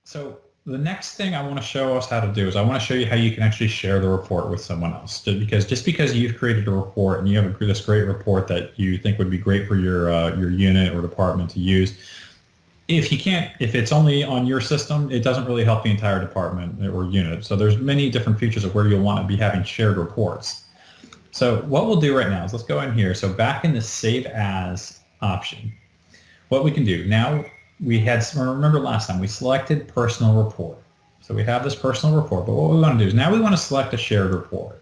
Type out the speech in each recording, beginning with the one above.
So the next thing I want to show us how to do is I want to show you how you can actually share the report with someone else. Just because you've created a report and you have this great report that you think would be great for your unit or department to use, if it's only on your system, it doesn't really help the entire department or unit. So there's many different features of where you'll want to be having shared reports. So what we'll do right now is let's go in here. So back in the Save As option, what we can do now, remember last time we selected personal report. So we have this personal report, but what we want to do is now we want to select a shared report.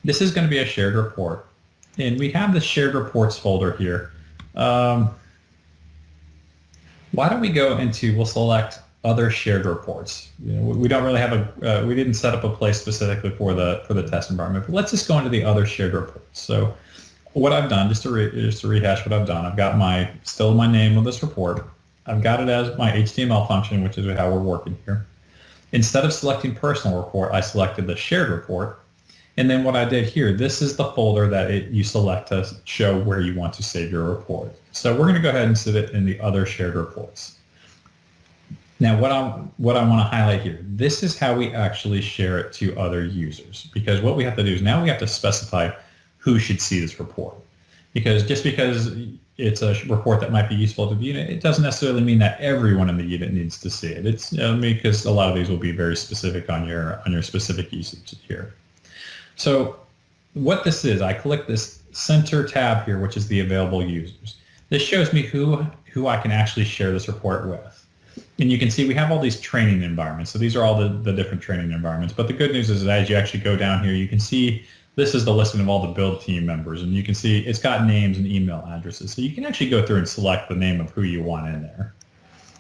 This is going to be a shared report. And we have the shared reports folder here. Why don't we go into, we'll select other shared reports. We don't really have we didn't set up a place specifically for the test environment, but let's just go into the other shared reports. So what I've done, just to rehash what I've done, I've got still my name of this report. I've got it as my HTML function, which is how we're working here. Instead of selecting personal report, I selected the shared report. And then what I did here, this is the folder that you select to show where you want to save your report. So we're going to go ahead and set it in the other shared reports. Now what I want to highlight here, this is how we actually share it to other users. Because what we have to do is now we have to specify who should see this report. Just because it's a report that might be useful to the unit, it doesn't necessarily mean that everyone in the unit needs to see it. It's because a lot of these will be very specific on your specific usage here. So what this is, I click this center tab here, which is the available users. This shows me who I can actually share this report with. And you can see we have all these training environments. So these are all the different training environments. But the good news is that as you actually go down here, you can see this is the listing of all the build team members. And you can see it's got names and email addresses. So you can actually go through and select the name of who you want in there.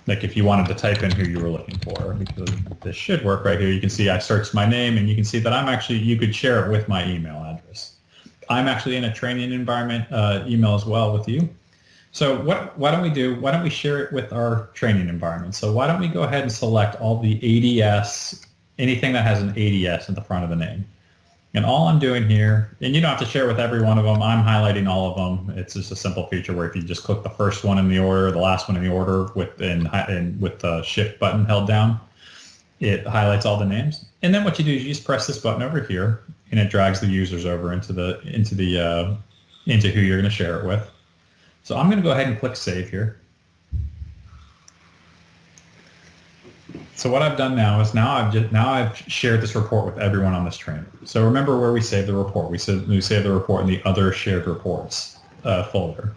Like if you wanted to type in who you were looking for, because this should work right here. You can see I searched my name and you can see that you could share it with my email address. I'm actually in a training environment email as well with you. So why don't we share it with our training environment? So why don't we go ahead and select all the ADS, anything that has an ADS at the front of the name. And all I'm doing here, and you don't have to share it with every one of them, I'm highlighting all of them. It's just a simple feature where if you just click the first one in the order, the last one in the order with the shift button held down, it highlights all the names. And then what you do is you just press this button over here and it drags the users over into who you're going to share it with. So I'm going to go ahead and click Save here. So what I've done now is I've shared this report with everyone on this training. So remember where we saved the report. We saved the report in the other shared reports folder.